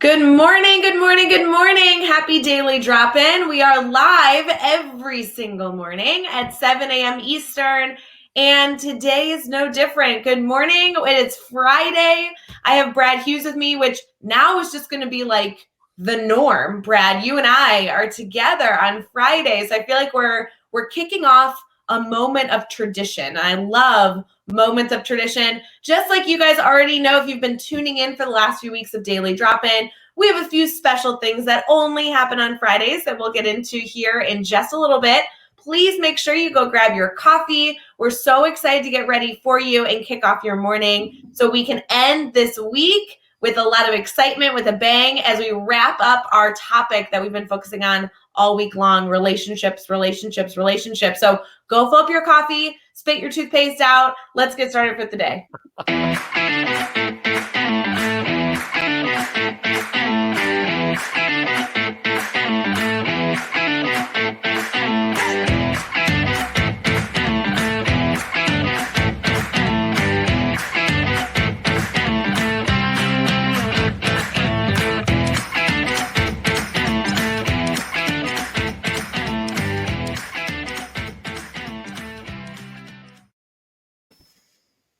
Good morning, good morning, good morning. Happy daily drop-in. We are live every single morning at 7 a.m. Eastern, and today is no different. Good morning. It is Friday. I have Brad Hughes with me, which now is just going to be like the norm. Brad, you and I are together on Fridays. I feel like we're kicking off a moment of tradition. I love moments of tradition. Just like you guys already know, if you've been tuning in for the last few weeks of Daily Drop-In, we have a few special things that only happen on Fridays that we'll get into here in just a little bit. Please make sure you go grab your coffee. We're so excited to get ready for you and kick off your morning so we can end this week with a lot of excitement, with a bang, as we wrap up our topic that we've been focusing on all week long: relationships, relationships, relationships. So go fill up your coffee, spit your toothpaste out. Let's get started for the day.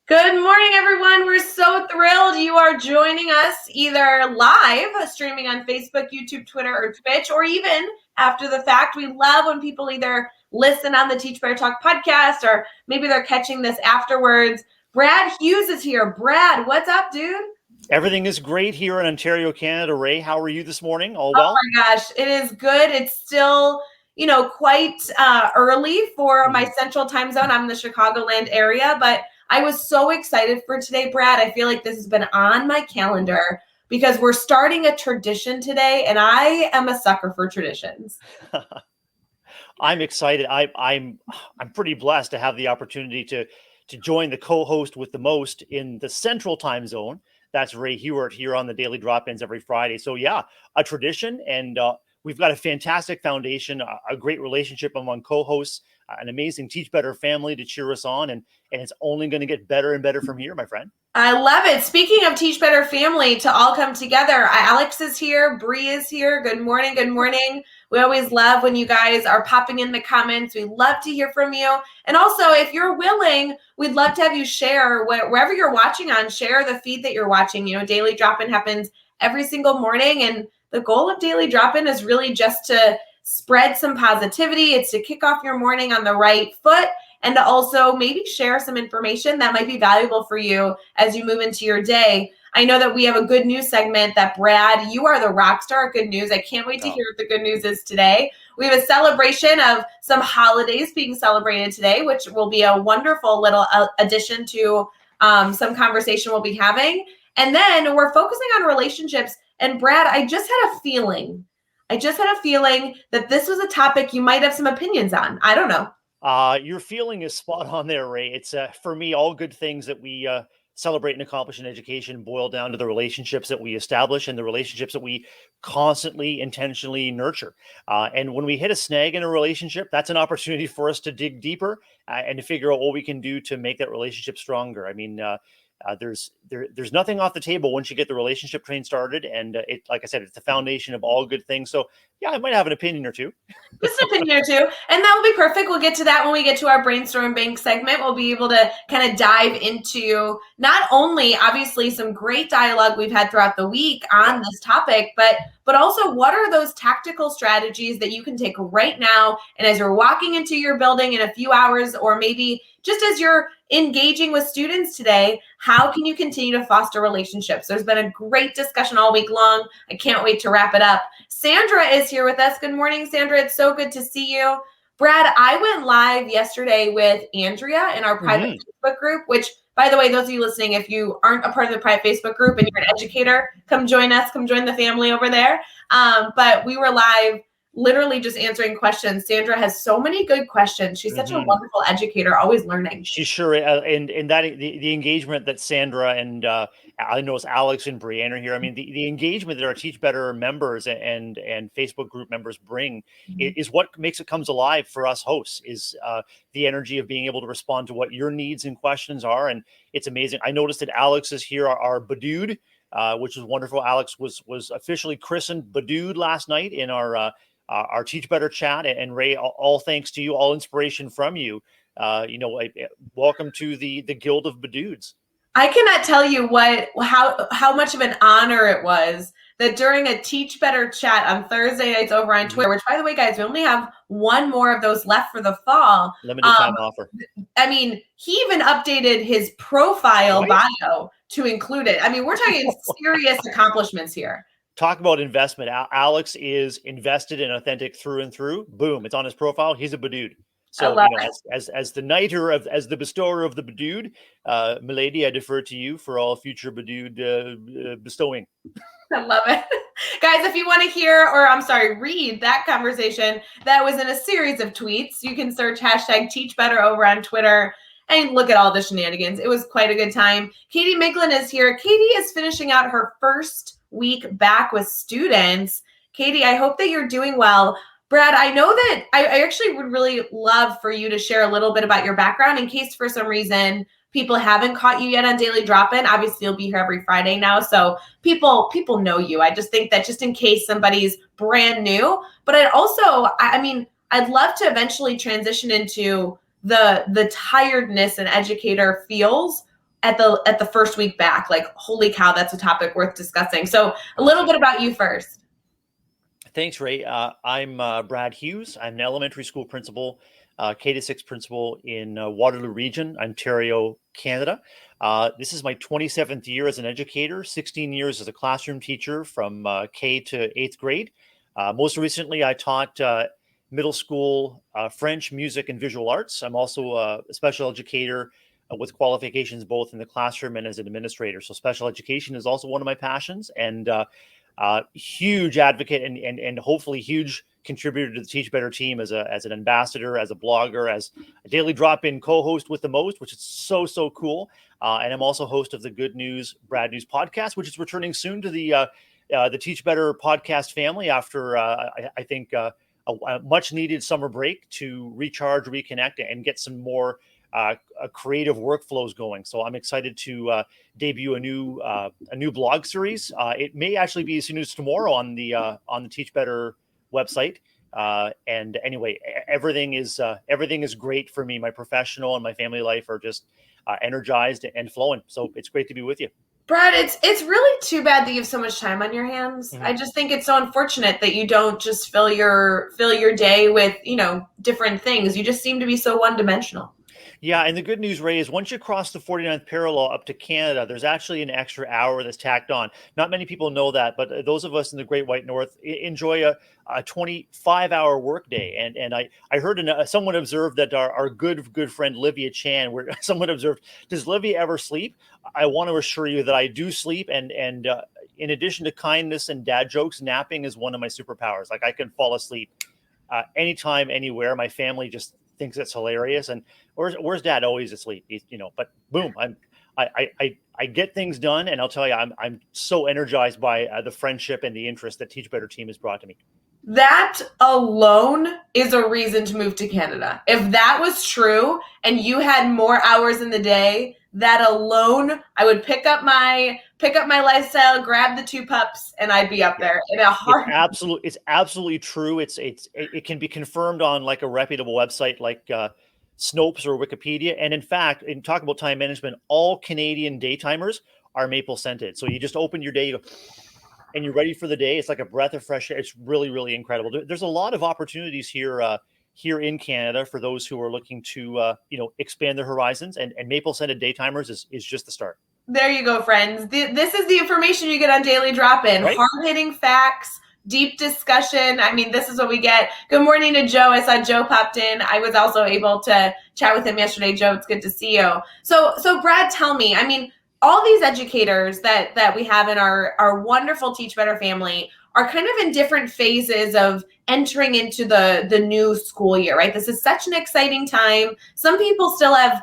Good morning, everyone. We're so thrilled you are joining us either live, streaming on Facebook, YouTube, Twitter, or Twitch, or even after the fact. We love when people either listen on the Teach Better Talk podcast, or maybe they're catching this afterwards. Brad Hughes is here. Brad, what's up, dude? Everything is great here in Ontario, Canada. Ray, how are you this morning? All well? Oh my gosh, it is good. It's still, quite early for my central time zone. I'm in the Chicagoland area, but I was so excited for today, Brad. I feel like this has been on my calendar because we're starting a tradition today, and I am a sucker for traditions. I'm excited. I'm pretty blessed to have the opportunity to join the co-host with the most in the central time zone. That's Ray Hughart here on the Daily Drop-Ins every Friday. So yeah, a tradition, and we've got a fantastic foundation, a great relationship among co-hosts, an amazing Teach Better family to cheer us on, and it's only going to get better and better from here, my friend. I love it. Speaking of Teach Better family to all come together, Alex is here, Bree is here. Good morning, good morning. We always love when you guys are popping in the comments. We love to hear from you. And also, if you're willing, we'd love to have you share wherever you're watching on, share the feed that you're watching. Daily Drop-In happens every single morning, and the goal of Daily Drop-In is really just to spread some positivity. It's to kick off your morning on the right foot, and to also maybe share some information that might be valuable for you as you move into your day. I know that we have a good news segment that, Brad, you are the rock star at good news. I can't wait to hear what the good news is today. We have a celebration of some holidays being celebrated today, which will be a wonderful little addition to some conversation we'll be having. And then we're focusing on relationships. And Brad, I just had a feeling that this was a topic you might have some opinions on. I don't know. Your feeling is spot on there, Ray. It's for me, all good things that we celebrate and accomplish in education boil down to the relationships that we establish and the relationships that we constantly, intentionally nurture. And when we hit a snag in a relationship, that's an opportunity for us to dig deeper and to figure out what we can do to make that relationship stronger. I mean, there's nothing off the table once you get the relationship train started, and like I said, it's the foundation of all good things. So yeah, I might have an opinion or two. Just an opinion or two, and that will be perfect. We'll get to that when we get to our brainstorm bank segment. We'll be able to kind of dive into not only obviously some great dialogue we've had throughout the week on this topic, but also what are those tactical strategies that you can take right now, and as you're walking into your building in a few hours, or maybe just as you're engaging with students today, how can you continue to foster relationships? There's been a great discussion all week long. I can't wait to wrap it up. Sandra is here with us. Good morning, Sandra. It's so good to see you. Brad, I went live yesterday with Andrea in our private Facebook group, which, by the way, those of you listening, if you aren't a part of the private Facebook group and you're an educator, come join us. Come join the family over there. But we were live literally just answering questions. Sandra has so many good questions. She's such a wonderful educator, always learning. She's sure, and that the engagement that Sandra and I notice Alex and Brianne are here. I mean, the engagement that our Teach Better members and Facebook group members bring is what makes it comes alive for us hosts. Is the energy of being able to respond to what your needs and questions are, and it's amazing. I noticed that Alex is here, our Badude, which is wonderful. Alex was officially christened Badude last night in our Teach Better chat, and Ray, all thanks to you, all inspiration from you. Welcome to the Guild of Badudes. I cannot tell you how much of an honor it was that during a Teach Better chat on Thursday nights over on Twitter, which, by the way, guys, we only have one more of those left for the fall. Limited time offer. I mean, he even updated his profile bio to include it. I mean, we're talking serious accomplishments here. Talk about investment. Alex is invested and authentic through and through. Boom, it's on his profile. He's a Badude. So, as the knighter as the bestower of the Badude, milady, I defer to you for all future Badude bestowing. I love it. Guys, if you want to read that conversation that was in a series of tweets, you can search #TeachBetter over on Twitter and look at all the shenanigans. It was quite a good time. Katie Miglin is here. Katie is finishing out her first week back with students. Katie, I hope that you're doing well. Brad, I know that I actually would really love for you to share a little bit about your background in case for some reason people haven't caught you yet on Daily Drop-In. Obviously, you'll be here every Friday now, so people know you. I just think that just in case somebody's brand new, but I'd love to eventually transition into the tiredness an educator feels at the first week back. Like, holy cow, that's a topic worth discussing. So a little bit about you first. Thanks, Ray. I'm Brad Hughes. I'm an elementary school principal, K-6 principal in Waterloo Region, Ontario, Canada. This is my 27th year as an educator, 16 years as a classroom teacher from K to 8th grade. Most recently, I taught middle school French, music, and visual arts. I'm also a special educator with qualifications both in the classroom and as an administrator. So special education is also one of my passions, and huge advocate and hopefully huge contributor to the Teach Better team as an ambassador, as a blogger, as a Daily Drop-In co-host with the most, which is so cool. And I'm also host of the Good News Brad News podcast, which is returning soon to the Teach Better podcast family after I think a much needed summer break to recharge, reconnect, and get some more creative workflows going. So I'm excited to debut a new blog series. It may actually be as soon as tomorrow on the Teach Better website. And anyway, everything is great for me. My professional and my family life are just energized and flowing. So it's great to be with you. Brad, it's really too bad that you have so much time on your hands. Mm-hmm. I just think it's so unfortunate that you don't just fill your day with, different things. You just seem to be so one-dimensional. Yeah, and the good news, Ray, is once you cross the 49th parallel up to Canada, there's actually an extra hour that's tacked on. Not many people know that, but those of us in the Great White North enjoy a 25-hour workday. And I heard someone observed that our good friend Livia Chan, where someone observed, does Livia ever sleep? I want to assure you that I do sleep, and in addition to kindness and dad jokes, napping is one of my superpowers. Like, I can fall asleep anytime, anywhere. My family just thinks it's hilarious. And where's dad? Always asleep. But boom, I get things done, and I'll tell you, I'm so energized by the friendship and the interest that Teach Better team has brought to me. That alone is a reason to move to Canada. If that was true and you had more hours in the day, that alone, I would pick up my lifestyle, grab the 2 pups, and I'd be up there in a heartbeat. It's absolutely true. It can be confirmed on like a reputable website like Snopes or Wikipedia. And in fact, in talking about time management, all Canadian daytimers are maple scented. So you just open your day, and you're ready for the day. It's like a breath of fresh air. It's really, really incredible. There's a lot of opportunities here in Canada for those who are looking to expand their horizons, and maple scented daytimers is just the start. There you go, friends. This is the information you get on Daily Drop-In. Right? Hard-hitting facts, deep discussion. I mean, this is what we get. Good morning to Joe. I saw Joe popped in. I was also able to chat with him yesterday. Joe, it's good to see you. So Brad, tell me, I mean, all these educators that we have in our wonderful Teach Better family are kind of in different phases of entering into the new school year, right? This is such an exciting time. Some people still have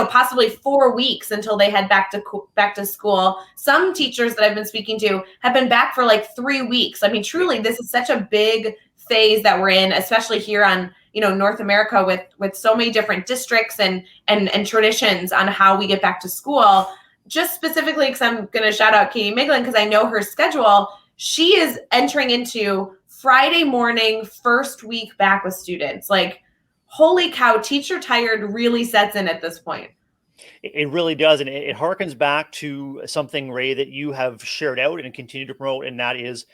possibly 4 weeks until they head back to school. Some teachers that I've been speaking to have been back for like 3 weeks. I mean, truly, this is such a big phase that we're in, especially here on North America with so many different districts and traditions on how we get back to school. Just specifically, because I'm going to shout out Katie Miglin because I know her schedule. She is entering into Friday morning, first week back with students. Like, holy cow, teacher tired really sets in at this point. It really does. And it harkens back to something, Ray, that you have shared out and continue to promote, and that is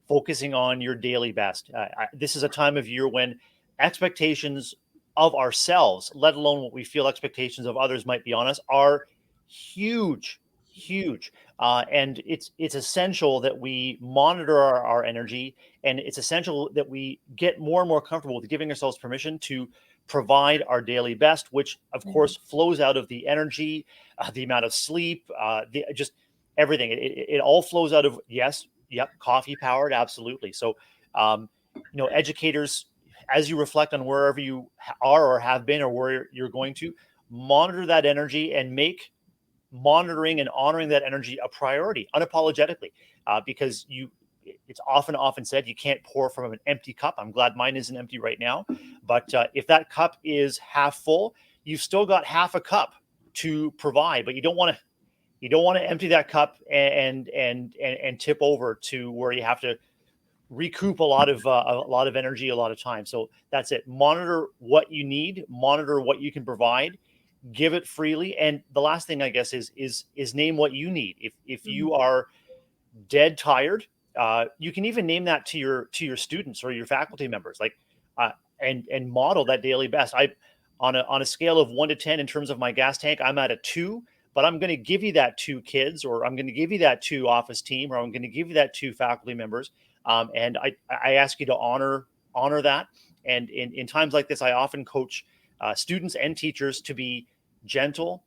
focusing on your daily best. This is a time of year when expectations of ourselves, let alone what we feel expectations of others might be on us, are huge, huge. And it's essential that we monitor our energy, and it's essential that we get more and more comfortable with giving ourselves permission to provide our daily best, which of course flows out of the energy, the amount of sleep, just everything. It all flows out of, yes, yep, coffee powered, absolutely. So, educators, as you reflect on wherever you are or have been or where you're going to, monitor that energy and make monitoring and honoring that energy a priority unapologetically, because it's often said you can't pour from an empty cup. I'm glad mine isn't empty right now, but if that cup is half full, you've still got half a cup to provide, but you don't want to empty that cup and tip over to where you have to recoup a lot of energy a lot of time. So that's it. Monitor what you need, monitor what you can provide, give it freely. And the last thing, I guess, is name what you need. If you are dead tired, you can even name that to your students or your faculty members, like, and model that daily best. I on a scale of 1 to 10 in terms of my gas tank, I'm at a 2, but I'm going to give you that to kids, or I'm going to give you that to office team, or I'm going to give you that to faculty members. And I ask you to honor that. And in times like this, I often coach students and teachers to be gentle,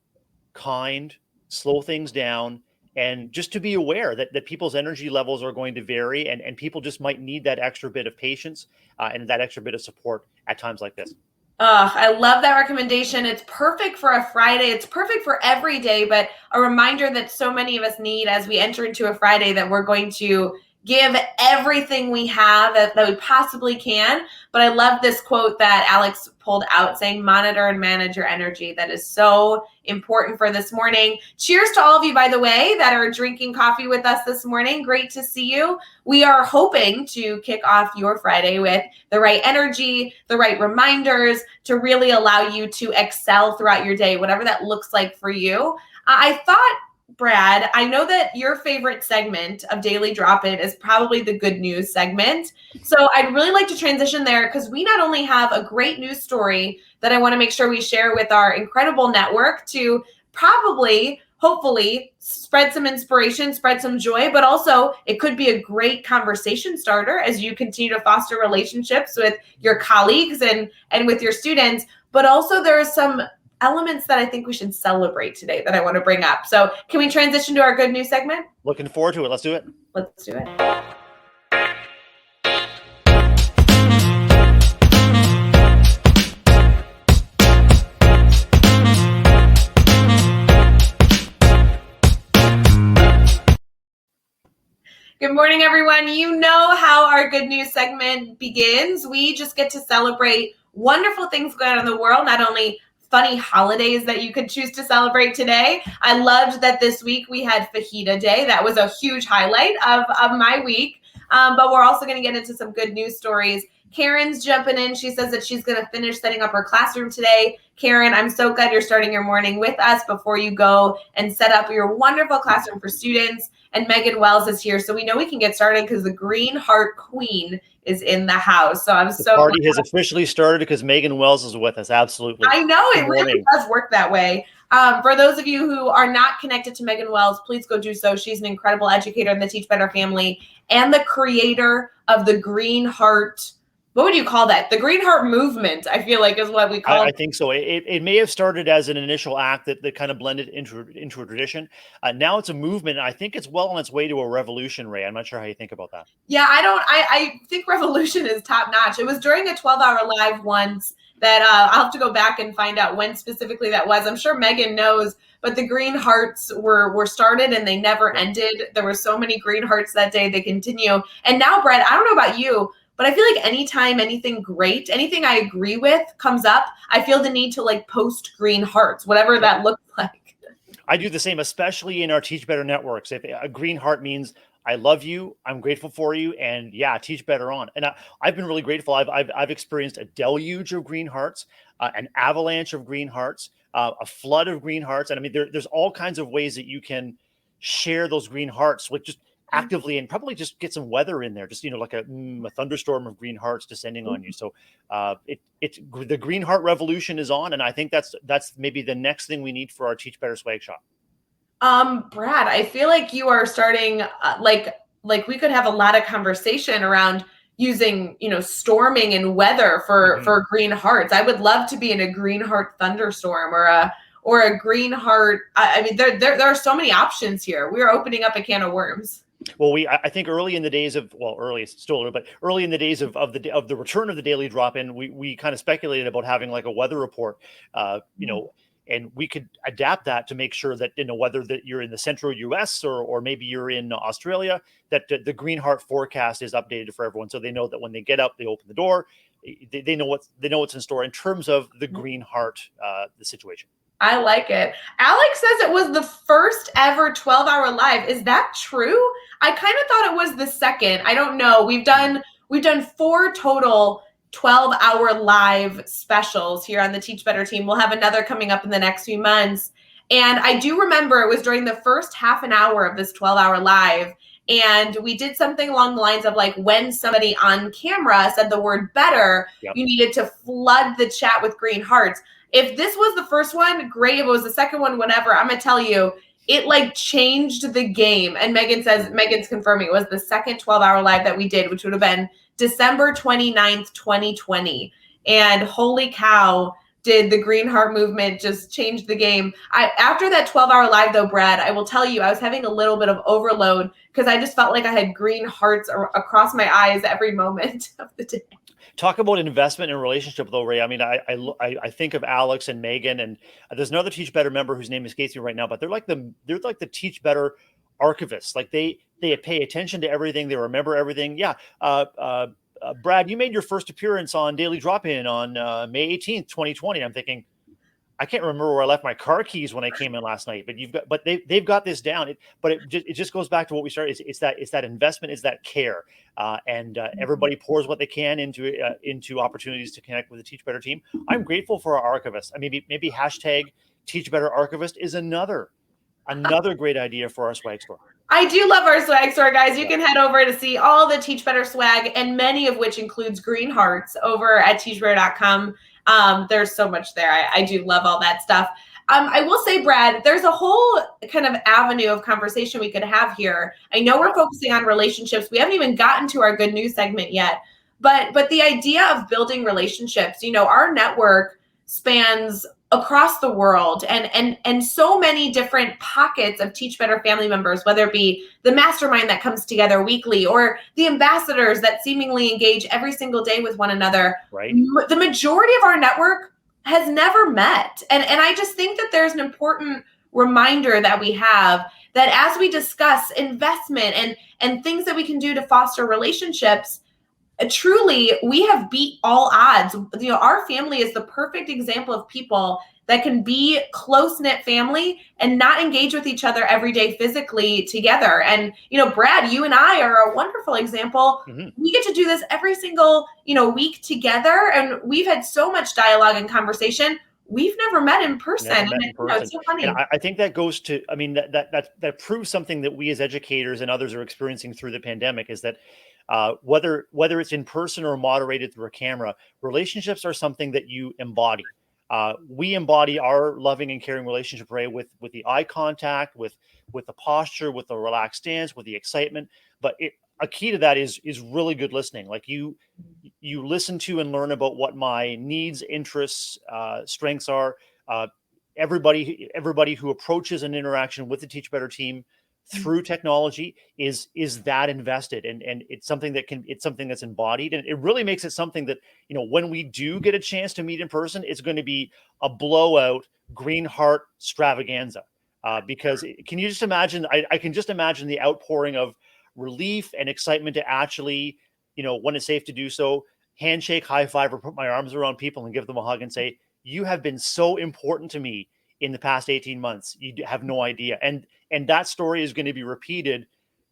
kind, slow things down, and just to be aware that people's energy levels are going to vary, and people just might need that extra bit of patience and that extra bit of support at times like this. I love that recommendation. It's perfect for a Friday. It's perfect for every day, but a reminder that so many of us need as we enter into a Friday, that we're going to give everything we have that we possibly can. But I love this quote that Alex pulled out saying, monitor and manage your energy. That is so important for this morning. Cheers to all of you, by the way, that are drinking coffee with us this morning. Great to see you. We are hoping to kick off your Friday with the right energy, the right reminders to really allow you to excel throughout your day, whatever that looks like for you. I thought, Brad, I know that your favorite segment of Daily Drop-In is probably the good news segment. So I'd really like to transition there, because we not only have a great news story that I want to make sure we share with our incredible network to probably, hopefully, spread some inspiration, spread some joy, but also it could be a great conversation starter as you continue to foster relationships with your colleagues and with your students. But also there are some elements that I think we should celebrate today that I want to bring up. So can we transition to our good news segment? Looking forward to it. Let's do it. Let's do it. Good morning, everyone. You know how our good news segment begins. We just get to celebrate wonderful things going on in the world, not only funny holidays that you could choose to celebrate today. I loved that this week we had Fajita Day. That was a huge highlight of my week. But we're also going to get into some good news stories. Karen's jumping in. She says that she's going to finish setting up her classroom today. Karen, I'm so glad you're starting your morning with us before you go and set up your wonderful classroom for students. And Megan Wells is here, so we know we can get started because the Green Heart Queen is in the house. So I'm the party has officially started because Megan Wells is with us. Absolutely. I know it really does work that way. For those of you who are not connected to Megan Wells, please go do so. She's an incredible educator in the Teach Better family and the creator of the Green Heart what would you call that? The Green Heart movement, I feel like, is what we call I it. think so. It may have started as an initial act that kind of blended into a tradition. Now it's a movement. I think it's well on its way to a revolution, Ray. I'm not sure how you think about that. Yeah, I think Revolution is top notch. It was during a 12-hour live once that I'll have to go back and find out when specifically that was. I'm sure Megan knows, but the Green Hearts were started and they never Yep. ended. There were so many Green Hearts that day. They continue. And now, Brett, I don't know about you, but I feel like anytime anything great, anything I agree with comes up, I feel the need to like post Green Hearts, whatever that looks like. I do the same, especially in our Teach Better networks. If a green heart means I love you, I'm grateful for you, and yeah, teach better on. And I've been really grateful. I've experienced a deluge of green hearts, an avalanche of green hearts, a flood of green hearts, and I mean there's all kinds of ways that you can share those green hearts with just actively, and probably just get some weather in there, just like a thunderstorm of green hearts descending on you. So it's the green heart revolution is on, and I think that's maybe the next thing we need for our Teach Better swag shop. Brad, I feel like you are starting like we could have a lot of conversation around using, storming and weather for green hearts. I would love to be in a green heart thunderstorm or a green heart. I mean, there are so many options here. We are opening up a can of worms. Well, I think early in the days of, well, early, it's still early, but early in the days of the return of the daily drop in, we kind of speculated about having like a weather report, and we could adapt that to make sure that whether that you're in the central US or maybe you're in Australia, that the green heart forecast is updated for everyone, so they know that when they get up, they open the door, they know what's in store in terms of the green heart, the situation. I like it. Alex says it was the first ever 12-hour live. Is that true? I kind of thought it was the second. I don't know. We've done 4 total 12-hour live specials here on the Teach Better team. We'll have another coming up in the next few months. And I do remember it was during the first half an hour of this 12-hour live. And we did something along the lines of like when somebody on camera said the word better, Yep. you needed to flood the chat with green hearts. If this was the first one, great. If it was the second one, whatever, I'm going to tell you, it like changed the game. And Megan's confirming it was the second 12-hour live that we did, which would have been December 29th, 2020. And holy cow, did the Green Heart movement just change the game. After that 12-hour live though, Brad, I will tell you, I was having a little bit of overload because I just felt like I had green hearts across my eyes every moment of the day. Talk about investment in relationship, though, Ray. I mean, I think of Alex and Megan, and there's another Teach Better member whose name escapes me right now, but they're like the Teach Better archivists. Like they pay attention to everything, they remember everything. Yeah, Brad, you made your first appearance on Daily Drop In on May 18th, 2020. I'm thinking, I can't remember where I left my car keys when I came in last night, but they've got this down. It just goes back to what we started. It's that investment, is that care, and everybody pours what they can into opportunities to connect with the Teach Better team. I'm grateful for our archivists. I mean, maybe hashtag Teach Better Archivist is another great idea for our swag store. I do love our swag store, guys. You can head over to see all the Teach Better swag, and many of which includes green hearts over at teachbetter.com. There's so much there. I do love all that stuff. I will say, Brad, there's a whole kind of avenue of conversation we could have here. I know we're focusing on relationships. We haven't even gotten to our good news segment yet, but the idea of building relationships, our network spans across the world and so many different pockets of Teach Better family members, whether it be the mastermind that comes together weekly or the ambassadors that seemingly engage every single day with one another. Right. The majority of our network has never met. And I just think that there's an important reminder that we have that as we discuss investment and things that we can do to foster relationships, truly, we have beat all odds. Our family is the perfect example of people that can be close-knit family and not engage with each other every day physically together. And, Brad, you and I are a wonderful example. Mm-hmm. We get to do this every single, week together. And we've had so much dialogue and conversation. We've never met in person. It's so funny. And I think that goes to, I mean, that proves something that we as educators and others are experiencing through the pandemic, is that whether it's in person or moderated through a camera, relationships are something that you embody. We embody our loving and caring relationship, Ray, with the eye contact, with the posture, with the relaxed stance, with the excitement. But a key to that is really good listening. Like you listen to and learn about what my needs, interests, strengths are. Uh, everybody who approaches an interaction with the Teach Better team through technology is that invested, and it's something that's embodied, and it really makes it something that, when we do get a chance to meet in person, it's going to be a blowout green heart extravaganza. Because can you just imagine? I can just imagine the outpouring of relief and excitement to actually, when it's safe to do so, handshake, high five, or put my arms around people and give them a hug and say, "You have been so important to me in the past 18 months. You have no idea." And that story is going to be repeated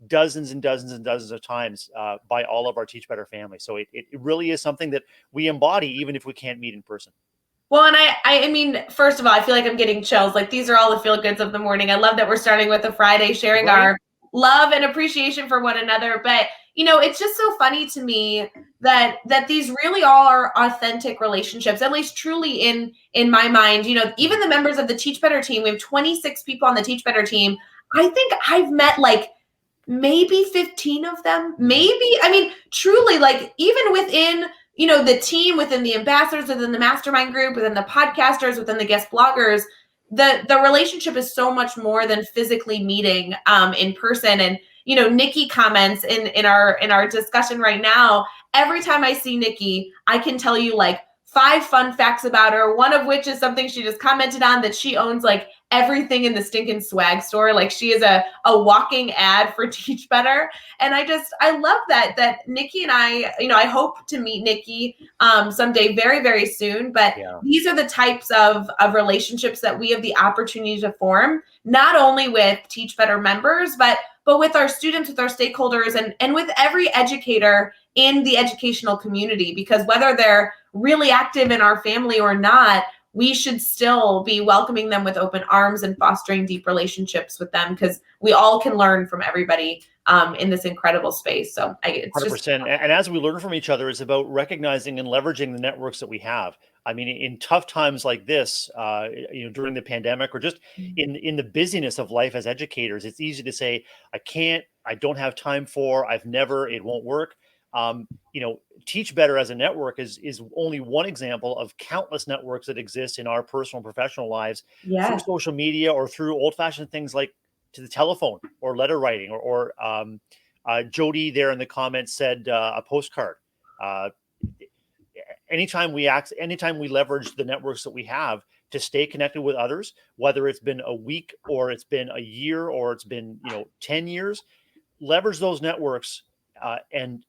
dozens and dozens and dozens of times by all of our Teach Better family. So it really is something that we embody, even if we can't meet in person. Well, and I mean, first of all, I feel like I'm getting chills. Like these are all the feel goods of the morning. I love that we're starting with a Friday, sharing Right? our love and appreciation for one another. But it's just so funny to me that these really are authentic relationships, at least truly in my mind. Even the members of the Teach Better team, we have 26 people on the Teach Better team. I think I've met like maybe 15 of them, maybe. I mean, truly, like even within the team, within the ambassadors, within the mastermind group, within the podcasters, within the guest bloggers, the relationship is so much more than physically meeting in person. And Nikki comments in our discussion right now. Every time I see Nikki, I can tell you like 5 fun facts about her, one of which is something she just commented on, that she owns like everything in the stinking swag store. Like she is a walking ad for Teach Better. And I love that Nikki and I hope to meet Nikki someday very, very soon. But Yeah. these are the types of relationships that we have the opportunity to form, not only with Teach Better members, but with our students, with our stakeholders, and with every educator in the educational community. Because whether they're really active in our family or not, we should still be welcoming them with open arms and fostering deep relationships with them, because we all can learn from everybody in this incredible space. So it's 100%. And as we learn from each other, it's about recognizing and leveraging the networks that we have. I mean, in tough times like this, during the pandemic, or just in the busyness of life as educators, it's easy to say, I don't have time for, I've never, it won't work. Teach Better as a network is only one example of countless networks that exist in our personal and professional lives through social media or through old-fashioned things like to the telephone or letter writing or Jody there in the comments said a postcard. Anytime we leverage the networks that we have to stay connected with others, whether it's been a week or it's been a year or it's been 10 years, leverage those networks and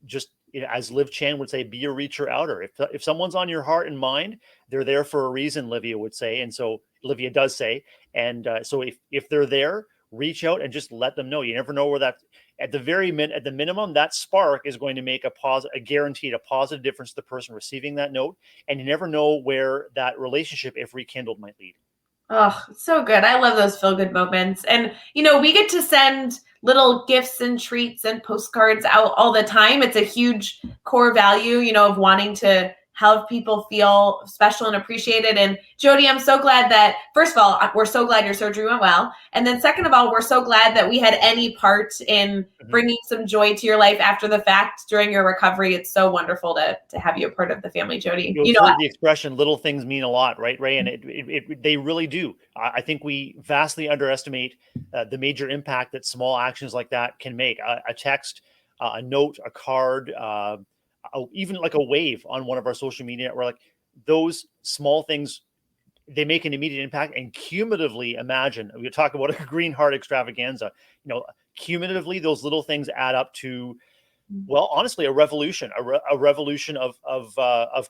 just, as Liv Chan would say, be a reacher outer. If someone's on your heart and mind, they're there for a reason, Livia would say, and so Livia does say, and so if they're there, reach out and just let them know. You never know where that, at the minimum, that spark is going to make a guaranteed positive difference to the person receiving that note, and you never know where that relationship, if rekindled, might lead. Oh, so good. I love those feel good moments. And, we get to send little gifts and treats and postcards out all the time. It's a huge core value, of wanting to have people feel special and appreciated. And Jody, I'm so glad that, first of all, we're so glad your surgery went well. And then second of all, we're so glad that we had any part in bringing some joy to your life after the fact during your recovery. It's so wonderful to have you a part of the family, Jody. You've heard the expression, little things mean a lot, right, Ray? And they really do. I think we vastly underestimate the major impact that small actions like that can make. A text, a note, a card, even like a wave on one of our social media networks, like those small things, they make an immediate impact. And cumulatively, imagine, we talk about a green heart extravaganza, cumulatively, those little things add up to, well, honestly, a revolution of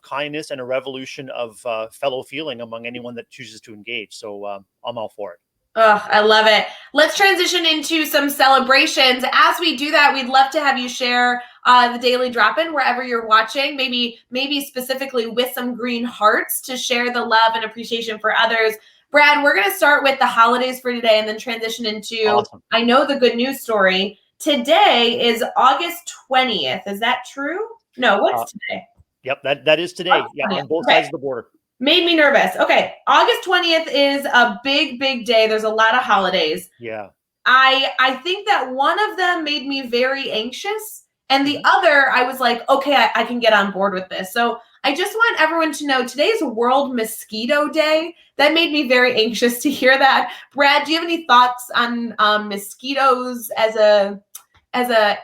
kindness, and a revolution of fellow feeling among anyone that chooses to engage. So I'm all for it. Oh, I love it. Let's transition into some celebrations. As we do that, we'd love to have you share the daily drop-in wherever you're watching, maybe specifically with some green hearts to share the love and appreciation for others. Brad, we're going to start with the holidays for today and then transition into, awesome. I know, the good news story. Today is August 20th. Is that true? No, what's today? Yep, that is today. Yeah, on both sides of the border. Made me nervous. Okay, August 20th is a big, big day. There's a lot of holidays. Yeah. I think that one of them made me very anxious, and the Mhm. other I was like, okay, I can get on board with this. So I just want everyone to know today's World Mosquito Day. That made me very anxious to hear that. Brad, do you have any thoughts on mosquitoes as a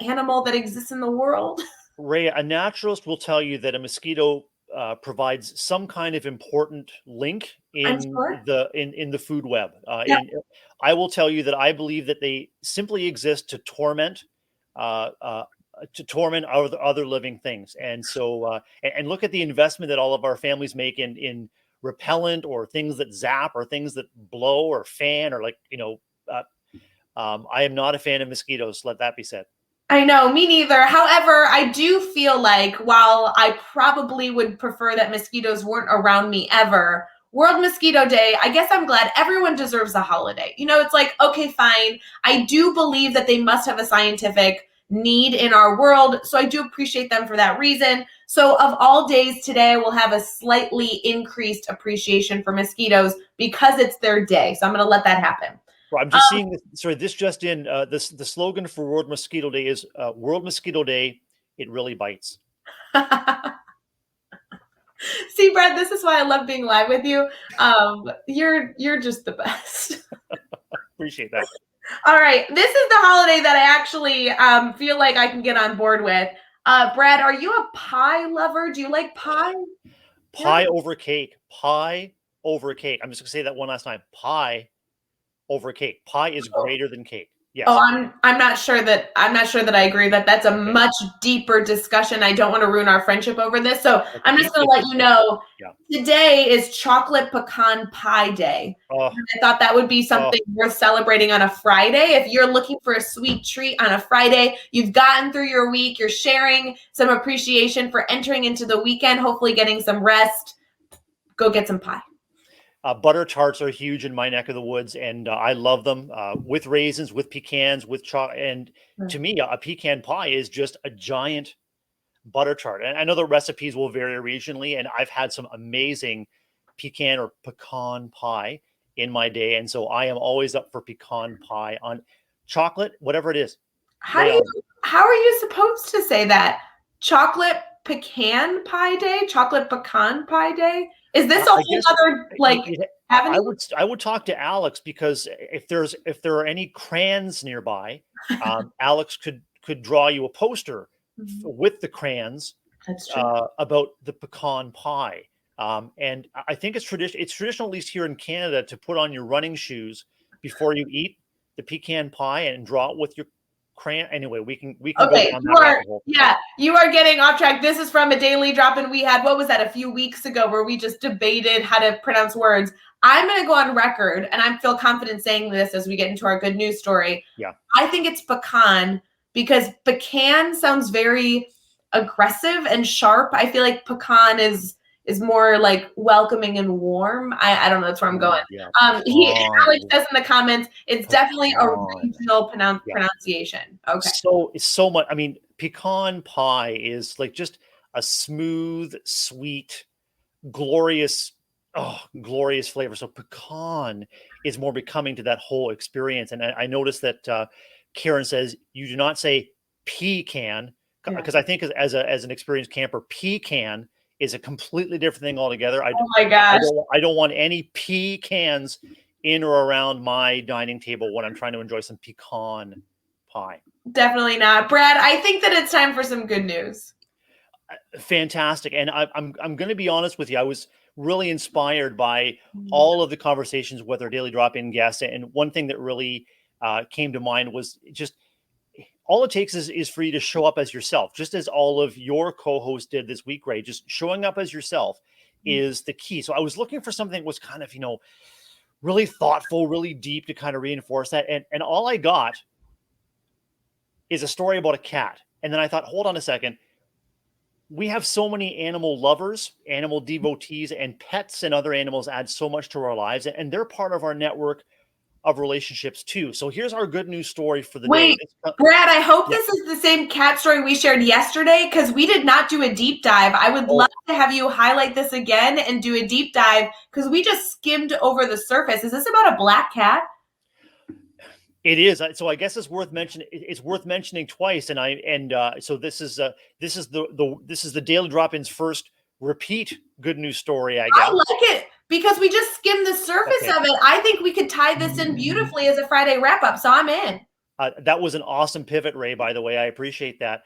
animal that exists in the world? Ray, a naturalist will tell you that a mosquito provides some kind of important link I'm in sure. the food web. Yeah. I will tell you that I believe that they simply exist uh, uh, to torment other living things. And so, and look at the investment that all of our families make in repellent or things that zap or things that blow or fan or Uh, I am not a fan of mosquitoes. Let that be said. I know, me neither. However, I do feel like while I probably would prefer that mosquitoes weren't around me ever, World Mosquito Day, I guess I'm glad everyone deserves a holiday. It's like, okay, fine. I do believe that they must have a scientific need in our world. So I do appreciate them for that reason. So, of all days today, we'll have a slightly increased appreciation for mosquitoes because it's their day. So, I'm going to let that happen. Well, I'm just seeing this. Sorry, this just in. The slogan for World Mosquito Day is World Mosquito Day. It really bites. See, Brad, this is why I love being live with you. You're just the best. Appreciate that. All right, this is the holiday that I actually feel like I can get on board with. Brad, are you a pie lover? Do you like pie? Yeah. Pie over cake. Pie over cake. I'm just gonna say that one last time. Pie over cake. Pie is greater than cake. Oh, Yes. I'm not sure that I agree that that's a Okay. much deeper discussion. I don't want to ruin our friendship over this, so That's a I'm just deep going to let you discussion. know Yeah. today is chocolate pecan pie day. Oh, I thought that would be oh. something worth celebrating on a Friday. If you're looking for a sweet treat on a Friday, you've gotten through your week, you're sharing some appreciation for entering into the weekend, hopefully getting some rest. Go get some pie. Butter tarts are huge in my neck of the woods, and I love them with raisins, with pecans, with chocolate. And to me, a pecan pie is just a giant butter tart. And I know the recipes will vary regionally, and I've had some amazing pecan or pecan pie in my day. And so I am always up for pecan pie on chocolate, whatever it is. How Lay do you on. how are you supposed to say that? Chocolate pecan pie day? Chocolate pecan pie day? Is this a I whole guess other avenue? I would talk to Alex because if there are any crayons nearby, Alex could draw you a poster Mhm. with the crayons That's true. about the pecan pie. And I think it's tradition. It's traditional, at least here in Canada, to put on your running shoes before you eat the pecan pie and draw it with your crayon. Anyway, we can go Okay, down that rabbit hole. Yeah, you are getting off track. This is from a daily drop in we had, what was that, a few weeks ago where we just debated how to pronounce words. I'm going to go on record, and I feel confident saying this as we get into our good news story. yeah. I think it's pecan because pecan sounds very aggressive and sharp. I feel like pecan is more like welcoming and warm. I don't know. That's where I'm going. Ooh, yeah, Alex pecan, says in the comments, it's definitely a pecan. regional Yeah. pronunciation. Okay. So it's so much. I mean, pecan pie is like just a smooth, sweet, glorious, glorious flavor. So pecan is more becoming to that whole experience. And I noticed that Karen says you do not say pecan Yeah. because I think as an experienced camper, pecan is a completely different thing altogether. Oh my gosh. I don't want any pecans in or around my dining table when I'm trying to enjoy some pecan pie. Definitely not. Brad, I think that it's time for some good news. Fantastic. And I'm going to be honest with you. I was really inspired by Mm. all of the conversations with our daily drop-in guests. And one thing that really came to mind was just all it takes is for you to show up as yourself, just as all of your co-hosts did this week, Ray. Just showing up as yourself is the key. So I was looking for something that was kind of, really thoughtful, really deep to kind of reinforce that. And all I got is a story about a cat. And then I thought, hold on a second. We have so many animal lovers, animal devotees, and pets and other animals add so much to our lives, and they're part of our network of relationships too. So here's our good news story for the day. Wait, Brad, I hope Yeah. this is the same cat story we shared yesterday because we did not do a deep dive. I would love Oh, to have you highlight this again and do a deep dive because we just skimmed over the surface. Is this about a black cat? It is. So I guess it's worth mentioning. It's worth mentioning twice. So this is the Daily Drop-ins first repeat good news story, I I guess. like it because we just skimmed the surface Okay. of it. I think we could tie this in beautifully as a Friday wrap up. So I'm in. That was an awesome pivot, Ray, by the way. I appreciate that.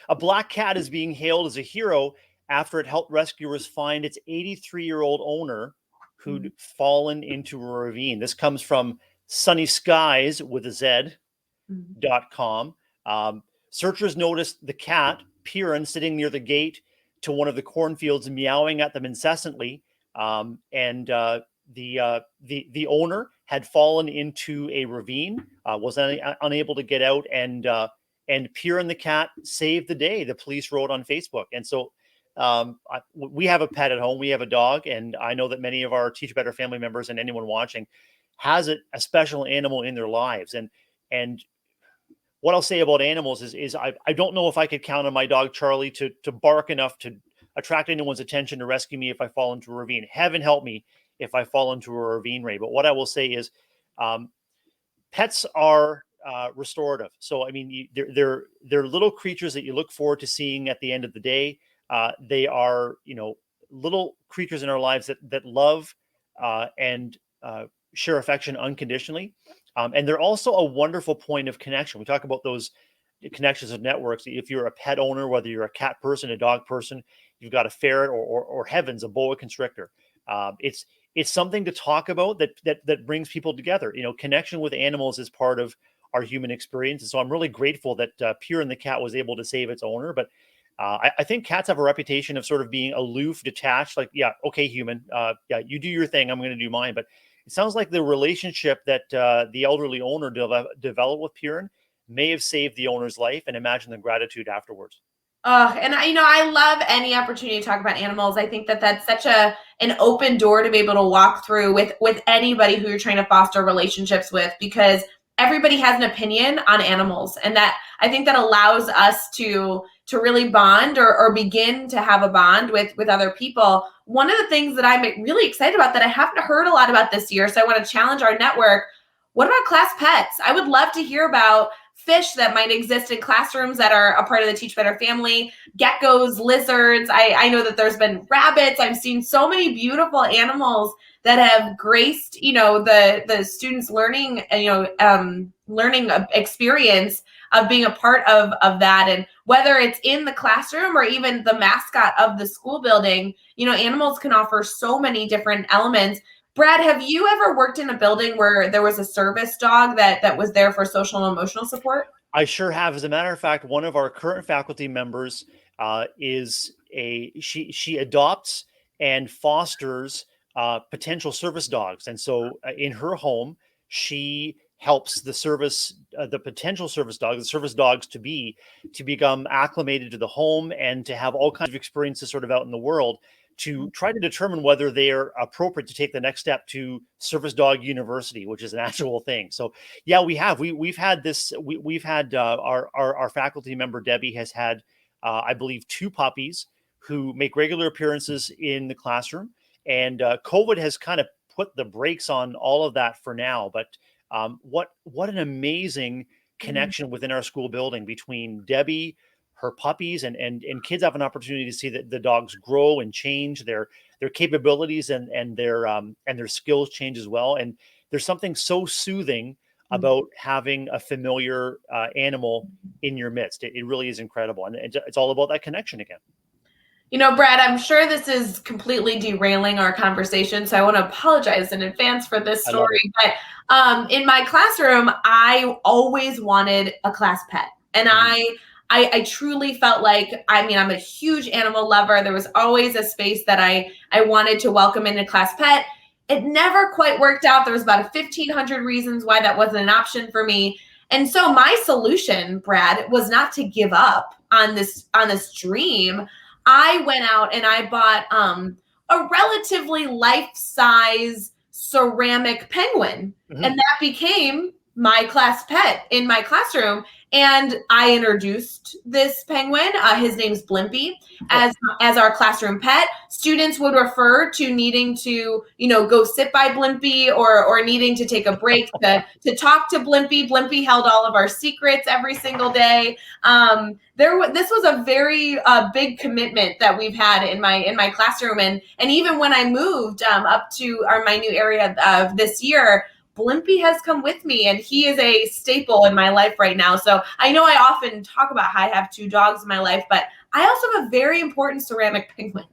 A black cat is being hailed as a hero after it helped rescuers find its 83-year-old owner who'd fallen into a ravine. This comes from Sunny Skies with a Z. .com. Searchers noticed the cat, Piran, sitting near the gate to one of the cornfields, meowing at them incessantly. The owner had fallen into a ravine, was unable to get out, and Piran the cat saved the day. The police wrote on Facebook, and so we have a pet at home. We have a dog, and I know that many of our Teach Better family members and anyone watching has a special animal in their lives, and what I'll say about animals is I don't know if I could count on my dog Charlie to bark enough to attract anyone's attention to rescue me if I fall into a ravine. Heaven help me if I fall into a ravine, Ray. But what I will say is, pets are restorative. So I mean, they're little creatures that you look forward to seeing at the end of the day. They are little creatures in our lives that love and share affection unconditionally. And they're also a wonderful point of connection. We talk about those connections of networks. If you're a pet owner, whether you're a cat person, a dog person, you've got a ferret, or heavens, a boa constrictor. It's something to talk about that brings people together. Connection with animals is part of our human experience, and so I'm really grateful that Piran the cat was able to save its owner. But I think cats have a reputation of sort of being aloof, detached. Like, yeah, okay, human, yeah, you do your thing, I'm going to do mine. But it sounds like the relationship that the elderly owner developed with Piran may have saved the owner's life, and imagine the gratitude afterwards. And I love any opportunity to talk about animals. I think that that's such an open door to be able to walk through with anybody who you're trying to foster relationships with, because everybody has an opinion on animals, and that I think that allows us to really bond or begin to have a bond with other people. One of the things that I'm really excited about that I haven't heard a lot about this year, so I want to challenge our network. What about class pets? I would love to hear about fish that might exist in classrooms that are a part of the Teach Better family, geckos, lizards. I know that there's been rabbits. I've seen so many beautiful animals that have graced, the students' learning, learning experience of being a part of that. And whether it's in the classroom or even the mascot of the school building, animals can offer so many different elements. Brad, have you ever worked in a building where there was a service dog that was there for social and emotional support? I sure have. As a matter of fact, one of our current faculty members she adopts and fosters potential service dogs, and so in her home, she helps the potential service dogs, the service dogs to become acclimated to the home and to have all kinds of experiences sort of out in the world, to try to determine whether they are appropriate to take the next step to service dog university, which is an actual thing. So yeah, we've had this. We've had our faculty member Debbie has had, I believe, 2 puppies who make regular appearances in the classroom, and COVID has kind of put the brakes on all of that for now. But what an amazing connection within our school building between Debbie, her puppies, and kids have an opportunity to see that the dogs grow and change their capabilities, and their skills change as well. And there's something so soothing about having a familiar animal in your midst. It really is incredible, and it's all about that connection again. Brad, I'm sure this is completely derailing our conversation, so I want to apologize in advance for this I love it. story. But in my classroom, I always wanted a class pet, and I truly felt like, I'm a huge animal lover. There was always a space that I wanted to welcome in a class pet. It never quite worked out. There was about 1,500 reasons why that wasn't an option for me. And so my solution, Brad, was not to give up on this dream. I went out and I bought a relatively life-size ceramic penguin, and that became my class pet in my classroom, and I introduced this penguin. His name's Blimpy, as our classroom pet. Students would refer to needing to, go sit by Blimpy, or needing to take a break to talk to Blimpy. Blimpy held all of our secrets every single day. This was a very big commitment that we've had in my classroom, and even when I moved up to my new area this year, Blimpy has come with me, and he is a staple in my life right now. So I know I often talk about how I have 2 dogs in my life, but I also have a very important ceramic penguin.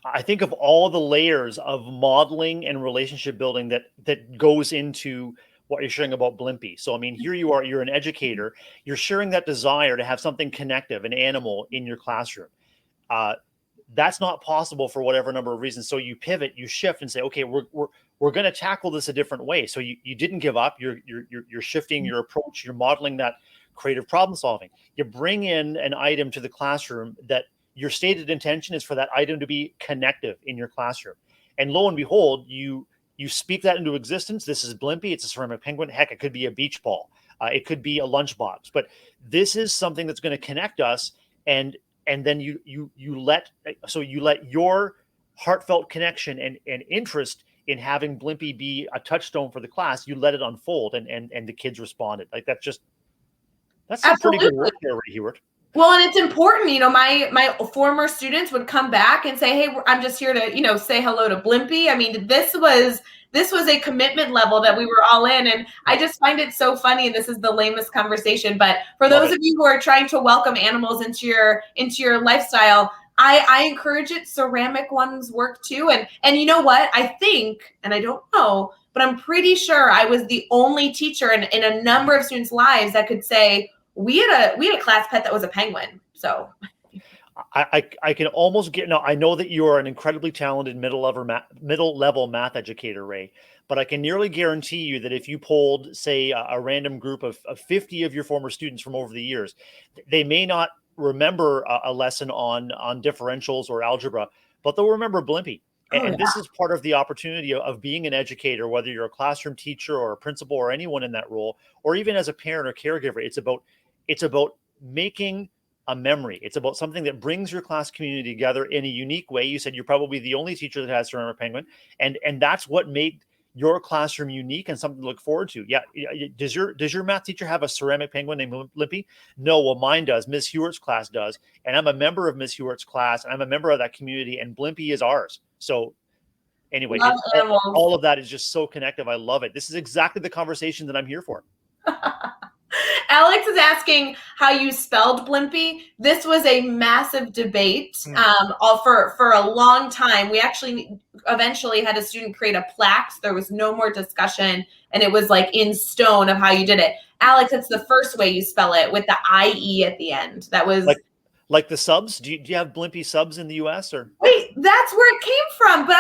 I think of all the layers of modeling and relationship building that goes into what you're sharing about Blimpy. So, I mean, here you are, you're an educator, you're sharing that desire to have something connective, an animal in your classroom. Uh, that's not possible for whatever number of reasons. So you pivot, you shift, and say, okay, we're going to tackle this a different way. So you didn't give up. You're shifting your approach. You're modeling that creative problem solving. You bring in an item to the classroom that your stated intention is for that item to be connective in your classroom. And lo and behold, you speak that into existence. This is Blimpy. It's a ceramic penguin. Heck, it could be a beach ball. It could be a lunchbox. But this is something that's going to connect us. And then you let your heartfelt connection and interest in having Blimpy be a touchstone for the class, you let it unfold, and the kids responded. Like that's some pretty good work there, Ray Hughart. Well, and it's important, my former students would come back and say, hey, I'm just here to, say hello to Blimpy. I mean, this was a commitment level that we were all in. And I just find it so funny. And this is the lamest conversation, but for those of you who are trying to welcome animals into your lifestyle, I encourage it. Ceramic ones work too. And you know what? I think, and I don't know, but I'm pretty sure I was the only teacher in a number of students' lives that could say, we had a class pet that was a penguin. So I can almost get, now I know that you are an incredibly talented middle level math educator, Ray, but I can nearly guarantee you that if you polled, say, a random group of 50 of your former students from over the years, they may not remember a lesson on differentials or algebra, but they'll remember Blimpy. And this is part of the opportunity of being an educator, whether you're a classroom teacher or a principal or anyone in that role, or even as a parent or caregiver. It's about making a memory. It's about something that brings your class community together in a unique way. You said you're probably the only teacher that has ceramic penguin, and that's what made your classroom unique and something to look forward to. Yeah. Does your math teacher have a ceramic penguin named Blimpy? No. Well, mine does. Miss Hughарт's class does, and I'm a member of Miss Hughарт's class, and I'm a member of that community, and Blimpy is ours. So anyway, all of that is just so connective. I love it. This is exactly the conversation that I'm here for. Alex is asking how you spelled Blimpy. This was a massive debate all for a long time. We actually eventually had a student create a plaque. So there was no more discussion, and it was like in stone of how you did it. Alex, it's the first way you spell it, with the IE at the end. That was like the subs. Do you have Blimpy subs in the US or? Wait, that's where it came from. But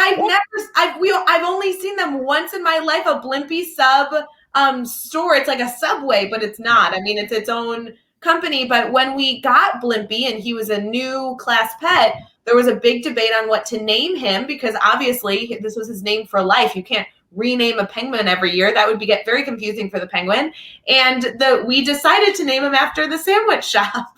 I've only seen them once in my life. A Blimpy sub store. It's like a Subway, but it's not. I mean, it's its own company. But when we got Blimpy and he was a new class pet, there was a big debate on what to name him, because obviously this was his name for life. You can't rename a penguin every year. That would get very confusing for the penguin. And we decided to name him after the sandwich shop.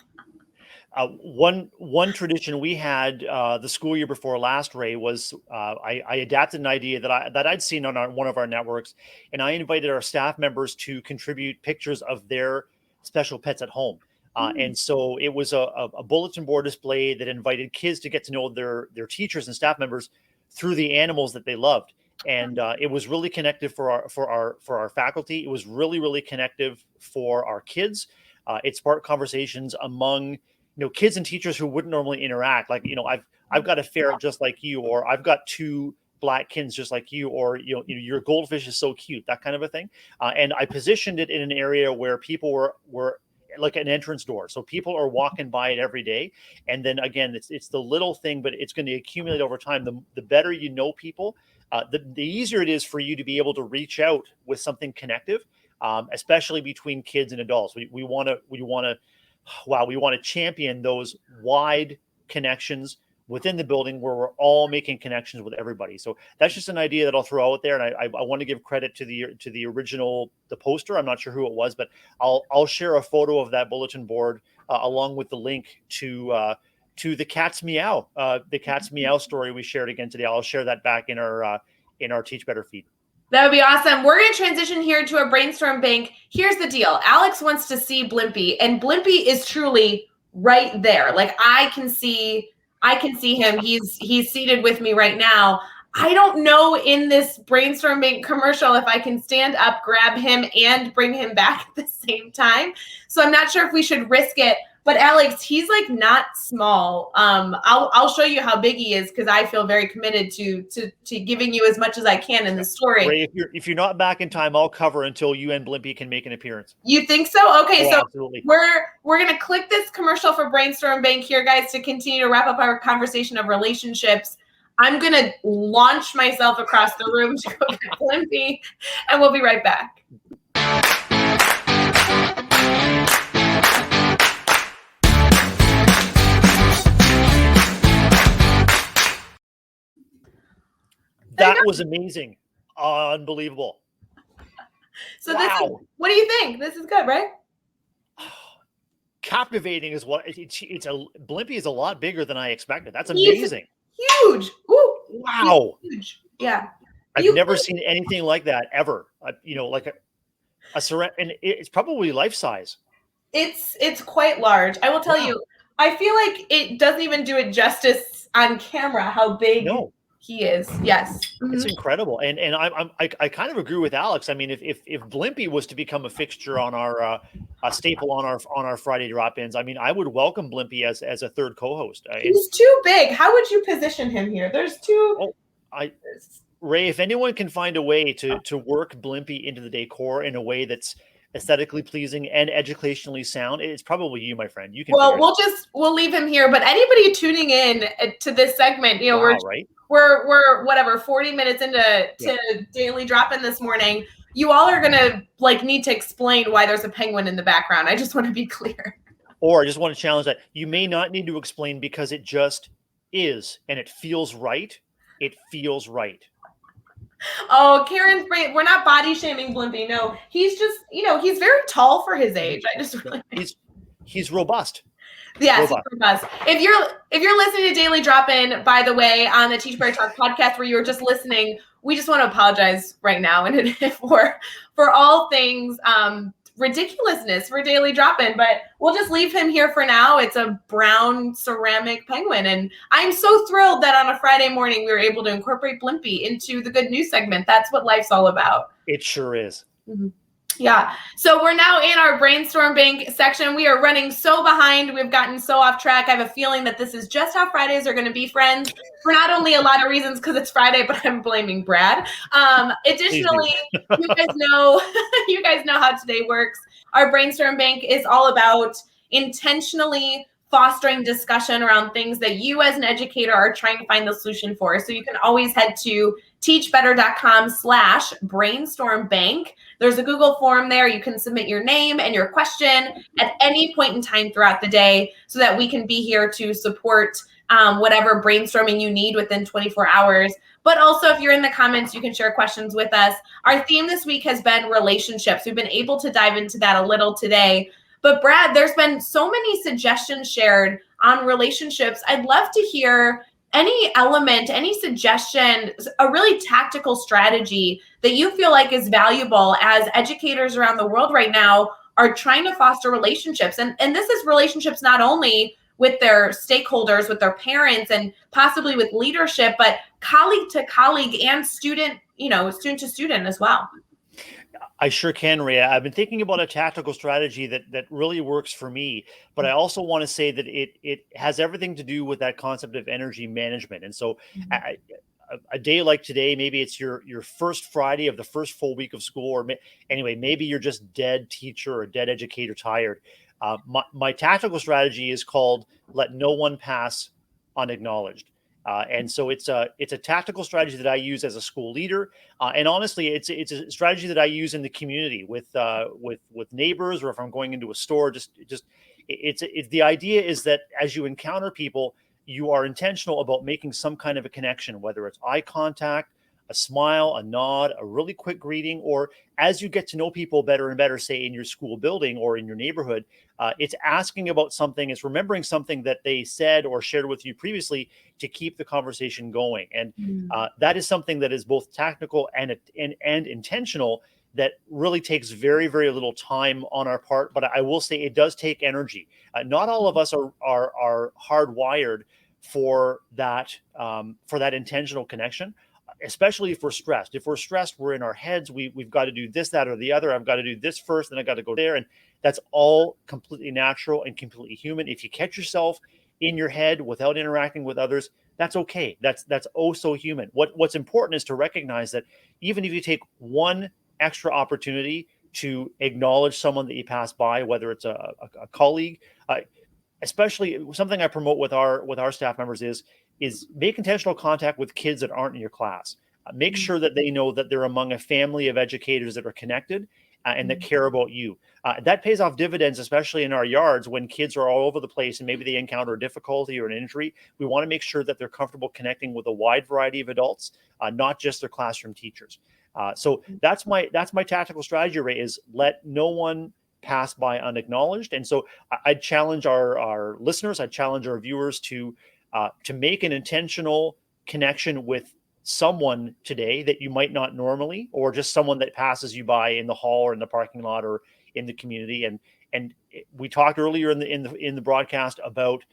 One tradition we had the school year before last, Ray, was I adapted an idea that I'd seen on one of our networks, and I invited our staff members to contribute pictures of their special pets at home. And so it was a bulletin board display that invited kids to get to know their teachers and staff members through the animals that they loved. And it was really connective for our faculty. It was really connective for our kids. It sparked conversations among kids and teachers who wouldn't normally interact. Like, I've got a ferret just like you, or I've got 2 black kittens just like you, or your goldfish is so cute, that kind of a thing. And I positioned it in an area where people were like an entrance door, so people are walking by it every day. And then again, it's the little thing, but it's going to accumulate over time. The better you know people, the easier it is for you to be able to reach out with something connective, especially between kids and adults. We want to champion those wide connections within the building where we're all making connections with everybody. So that's just an idea that I'll throw out there, and I want to give credit to the original, the poster. I'm not sure who it was, but I'll share a photo of that bulletin board along with the link to the cat's meow, the cat's meow story we shared again today. I'll share that back in our Teach Better feed. That would be awesome. We're going to transition here to a brainstorm bank. Here's the deal. Alex wants to see Blimpie, and Blimpie is truly right there. Like I can see him. He's seated with me right now. I don't know in this brainstorm bank commercial if I can stand up, grab him, and bring him back at the same time. So I'm not sure if we should risk it. But Alex, he's like not small. I'll show you how big he is because I feel very committed to giving you as much as I can in the story. Ray, if you're not back in time, I'll cover until you and Blimpie can make an appearance. You think so? Okay, so absolutely. We're gonna click this commercial for Brainstorm Bank here, guys, to continue to wrap up our conversation of relationships. I'm gonna launch myself across the room to go get Blimpie, and we'll be right back. That was amazing. Unbelievable. So wow. What do you think? This is good, right? Captivating is what Blimpie is a lot bigger than I expected. That's amazing. Huge. Ooh, wow. Huge. Yeah. I've never seen anything like that ever. Like a surrender, and it's probably life size. It's quite large. I will tell you, I feel like it doesn't even do it justice on camera how big he is. Yes. It's incredible. And I kind of agree with Alex. I mean, if Blimpie was to become a fixture on our a staple on our Friday drop-ins, I mean, I would welcome Blimpie as a third co-host. He's too big. How would you position him here? There's two. Ray, if anyone can find a way to work Blimpie into the decor in a way that's aesthetically pleasing and educationally sound, it's probably you, my friend. You can. Well, we'll leave him here. But anybody tuning in to this segment, we're whatever 40 minutes into Daily Drop-In this morning. You all are gonna need to explain why there's a penguin in the background. I just want to be clear. Or I just want to challenge that. You may not need to explain because it just is, and it feels right. It feels right. Oh, Karen's great. We're not body shaming Blimpie. No, he's just, he's very tall for his age. I just really he's robust. Yes, robust. If you're listening to Daily Drop-In, by the way, on the Teach Better Talk podcast where you were just listening, we just want to apologize right now and for all things ridiculousness for Daily Drop-In, but we'll just leave him here for now. It's a brown ceramic penguin, and I'm so thrilled that on a Friday morning we were able to incorporate Blimpie into the good news segment. That's what life's all about. It sure is. Mm-hmm. Yeah. So we're now in our brainstorm bank section. We are running so behind. We've gotten so off track. I have a feeling that this is just how Fridays are going to be, friends, for not only a lot of reasons because it's Friday, but I'm blaming Brad. Additionally, you guys know how today works. Our brainstorm bank is all about intentionally fostering discussion around things that you as an educator are trying to find the solution for. So you can always head to teachbetter.com/brainstormbank. There's a Google form there. You can submit your name and your question at any point in time throughout the day so that we can be here to support whatever brainstorming you need within 24 hours. But also, if you're in the comments, you can share questions with us. Our theme this week has been relationships. We've been able to dive into that a little today. But Brad, there's been so many suggestions shared on relationships. I'd love to hear any element, any suggestion, a really tactical strategy that you feel like is valuable as educators around the world right now are trying to foster relationships. And this is relationships not only with their stakeholders, with their parents, and possibly with leadership, but colleague to colleague and student, student to student as well. I sure can, Rhea. I've been thinking about a tactical strategy that really works for me, but I also want to say that it has everything to do with that concept of energy management. And so a day like today, maybe it's your first Friday of the first full week of school, or maybe you're just dead teacher or dead educator tired. My tactical strategy is called let no one pass unacknowledged. And so it's a tactical strategy that I use as a school leader, and honestly, it's a strategy that I use in the community with neighbors, or if I'm going into a store. It's the idea is that as you encounter people, you are intentional about making some kind of a connection, whether it's eye contact, a smile, a nod, a really quick greeting, or as you get to know people better and better, say in your school building or in your neighborhood, it's asking about something, it's remembering something that they said or shared with you previously to keep the conversation going. And that is something that is both tactical and intentional, that really takes very, very little time on our part. But I will say it does take energy. Not all of us are hardwired for that intentional connection, especially if we're stressed. If we're stressed, we're in our heads. We've got to do this, that, or the other. I've got to do this first, then I got to go there. And that's all completely natural and completely human. If you catch yourself in your head without interacting with others, that's okay. That's oh so human. What's important is to recognize that even if you take one extra opportunity to acknowledge someone that you pass by, whether it's a colleague, especially something I promote with our staff members is make intentional contact with kids that aren't in your class. Make sure that they know that they're among a family of educators that are connected and that care about you. That pays off dividends, especially in our yards when kids are all over the place and maybe they encounter a difficulty or an injury. We want to make sure that they're comfortable connecting with a wide variety of adults, not just their classroom teachers. So that's my tactical strategy, Ray, is let no one pass by unacknowledged. And so I'd challenge our listeners, I'd challenge our viewers to make an intentional connection with someone today that you might not normally, or just someone that passes you by in the hall or in the parking lot or in the community. And we talked earlier in the broadcast about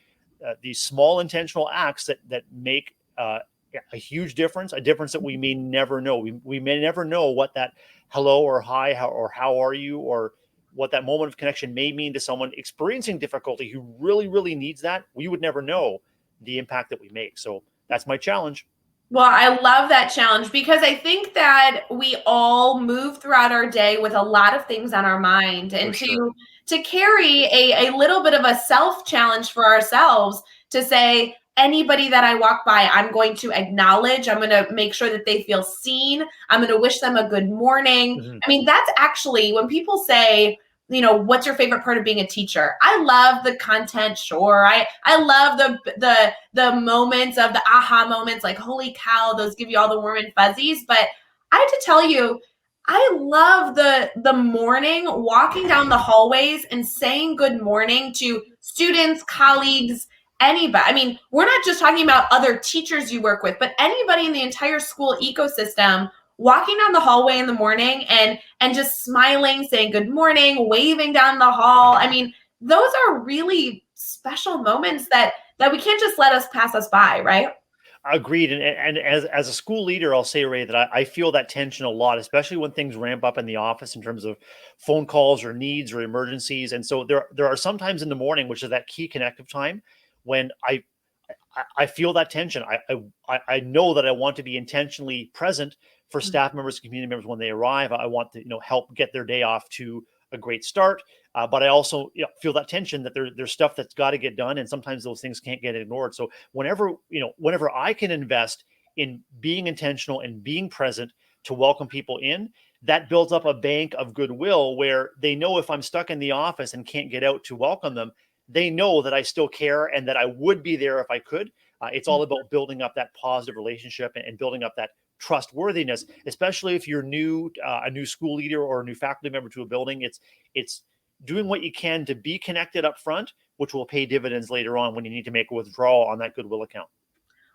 these small intentional acts that make a huge difference, a difference that we may never know. We may never know what that hello or hi or how are you, or what that moment of connection may mean to someone experiencing difficulty who really, really needs that. We would never know the impact that we make. So that's my challenge. Well, I love that challenge because I think that we all move throughout our day with a lot of things on our mind, and to carry a little bit of a self challenge for ourselves to say, anybody that I walk by, I'm going to acknowledge. I'm going to make sure that they feel seen. I'm going to wish them a good morning. I mean, that's actually when people say, what's your favorite part of being a teacher? I love the content. Sure. I love the moments of the aha moments, like, holy cow, those give you all the warm and fuzzies. But I have to tell you, I love the morning walking down the hallways and saying good morning to students, colleagues, anybody. I mean, we're not just talking about other teachers you work with, but anybody in the entire school ecosystem, walking down the hallway in the morning and just smiling, saying good morning, waving down the hall. I mean, those are really special moments that we can't just let us pass us by, right? Agreed. And as a school leader, I'll say, Ray, that I feel that tension a lot, especially when things ramp up in the office in terms of phone calls or needs or emergencies. And so there are some times in the morning, which is that key connective time, when I feel that tension. I know that I want to be intentionally present for staff members, community members when they arrive. I want to help get their day off to a great start. But I also feel that tension that there's stuff that's got to get done, and sometimes those things can't get ignored. So whenever I can invest in being intentional and being present to welcome people in, that builds up a bank of goodwill where they know if I'm stuck in the office and can't get out to welcome them, they know that I still care and that I would be there if I could. It's all about building up that positive relationship and building up that trustworthiness, especially if you're new, a new school leader or a new faculty member to a building. It's doing what you can to be connected up front, which will pay dividends later on when you need to make a withdrawal on that goodwill account.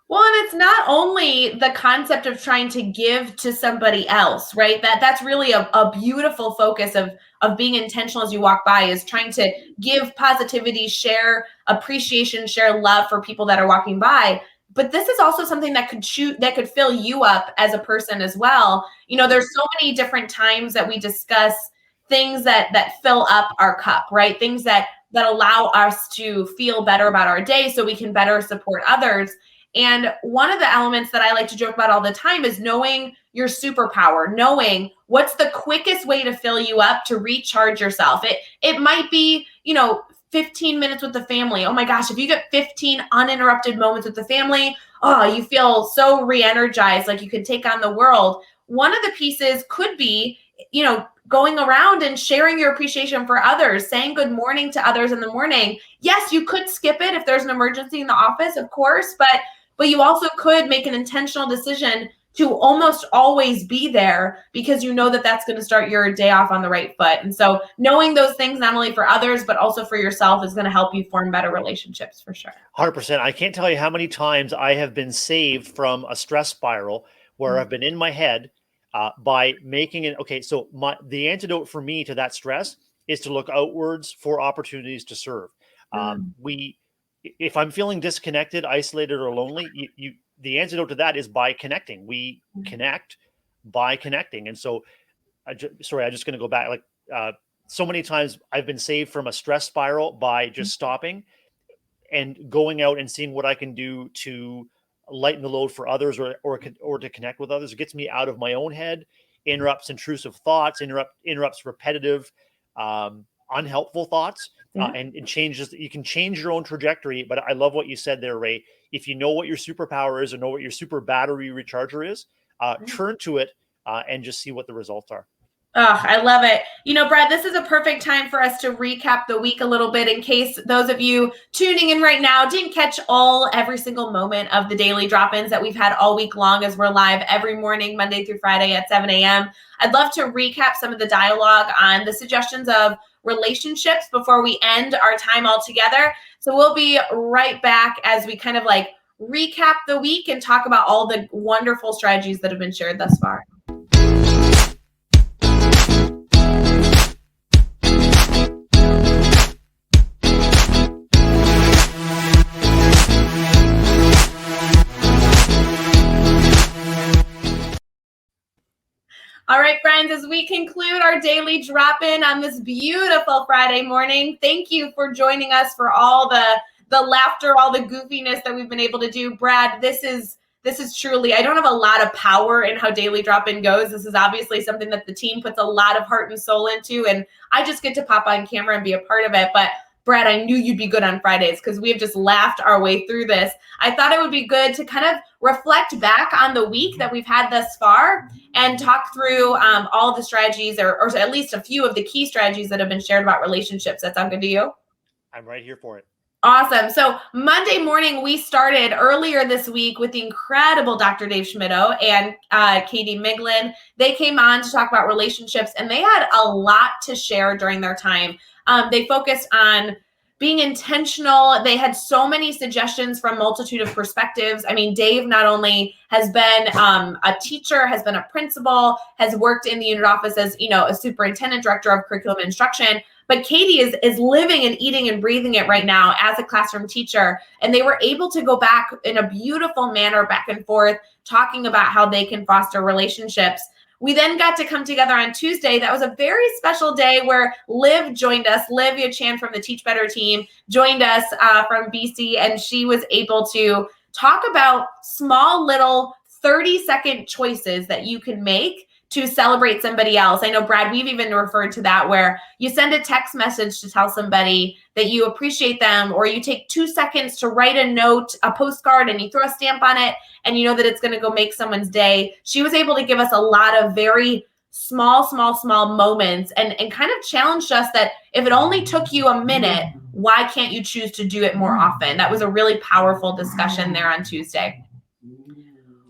Well, and it's not only the concept of trying to give to somebody else, right? That's really a beautiful focus of being intentional as you walk by, is trying to give positivity, share appreciation, share love for people that are walking by. But this is also something that could fill you up as a person as well. There's so many different times that we discuss things that fill up our cup, right? Things that allow us to feel better about our day so we can better support others. And one of the elements that I like to joke about all the time is knowing your superpower, knowing what's the quickest way to fill you up, to recharge yourself. It might be, 15 minutes with the family. Oh my gosh, if you get 15 uninterrupted moments with the family, you feel so re-energized, like you can take on the world. One of the pieces could be going around and sharing your appreciation for others, saying good morning to others in the morning. Yes, you could skip it if there's an emergency in the office, of course, but you also could make an intentional decision to almost always be there, because you know that that's going to start your day off on the right foot. And so knowing those things, not only for others, but also for yourself, is going to help you form better relationships for sure. 100%. I can't tell you how many times I have been saved from a stress spiral where I've been in my head by making it. Okay, so the antidote for me to that stress is to look outwards for opportunities to serve. If I'm feeling disconnected, isolated, or lonely, the antidote to that is by connecting. We connect by connecting. And so, I'm just going to go back. So many times I've been saved from a stress spiral by just stopping and going out and seeing what I can do to lighten the load for others, or to connect with others. It gets me out of my own head, interrupts intrusive thoughts, interrupts repetitive, unhelpful thoughts, and changes. You can change your own trajectory. But I love what you said there, Ray. If you know what your superpower is, or know what your super battery recharger is, turn to it and just see what the results are. Oh, I love it. Brad, this is a perfect time for us to recap the week a little bit, in case those of you tuning in right now didn't catch every single moment of the daily drop-ins that we've had all week long, as we're live every morning, Monday through Friday at 7 a.m. I'd love to recap some of the dialogue on the suggestions of relationships before we end our time all together. So we'll be right back as we kind of recap the week and talk about all the wonderful strategies that have been shared thus far. All right, friends, as we conclude our daily drop-in on this beautiful Friday morning, thank you for joining us for all the laughter, all the goofiness that we've been able to do. Brad, this is truly, I don't have a lot of power in how daily drop-in goes. This is obviously something that the team puts a lot of heart and soul into, and I just get to pop on camera and be a part of it. But Brad, I knew you'd be good on Fridays because we have just laughed our way through this. I thought it would be good to kind of reflect back on the week that we've had thus far and talk through all the strategies, or at least a few of the key strategies that have been shared about relationships. That sound good to you? I'm right here for it. Awesome. So Monday morning, we started earlier this week with the incredible Dr. Dave Schmittou and Katie Miglin. They came on to talk about relationships, and they had a lot to share during their time. They focused on being intentional. They had so many suggestions from a multitude of perspectives. I mean, Dave not only has been a teacher, has been a principal, has worked in the unit office as, a superintendent, director of curriculum and instruction, but Katie is living and eating and breathing it right now as a classroom teacher. And they were able to go back in a beautiful manner, back and forth, talking about how they can foster relationships. We then got to come together on Tuesday. That was a very special day where Liv joined us. Livia Chan from the Teach Better team joined us from BC, and she was able to talk about small little 30-second choices that you can make to celebrate somebody else. I know, Brad, we've even referred to that, where you send a text message to tell somebody that you appreciate them, or you take 2 seconds to write a note, a postcard, and you throw a stamp on it, and you know that it's going to go make someone's day. She was able to give us a lot of very small moments and kind of challenged us that if it only took you a minute, why can't you choose to do it more often? That was a really powerful discussion there on Tuesday.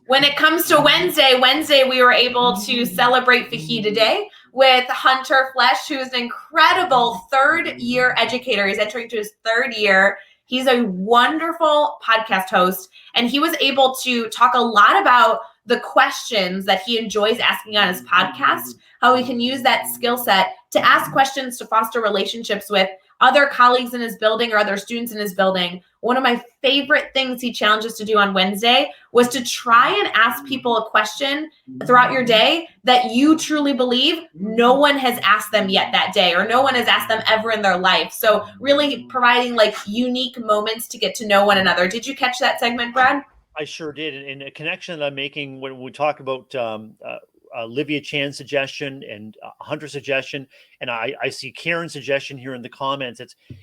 When it comes to Wednesday, we were able to celebrate Fajita Day with Hunter Flesh, who is an incredible third-year educator. He's entering to his third year. He's a wonderful podcast host, and he was able to talk a lot about the questions that he enjoys asking on his podcast, how we can use that skill set to ask questions to foster relationships with other colleagues in his building or other students in his building. One of my favorite things he challenged us to do on Wednesday was to try and ask people a question throughout your day that you truly believe no one has asked them yet that day, or no one has asked them ever in their life. So really providing unique moments to get to know one another. Did you catch that segment, Brad? I sure did. And a connection that I'm making when we talk about Livia Chan's suggestion and Hunter's suggestion, and I see Karen's suggestion here in the comments.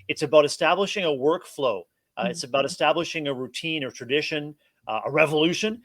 It's about establishing a workflow. It's about establishing a routine or tradition, a revolution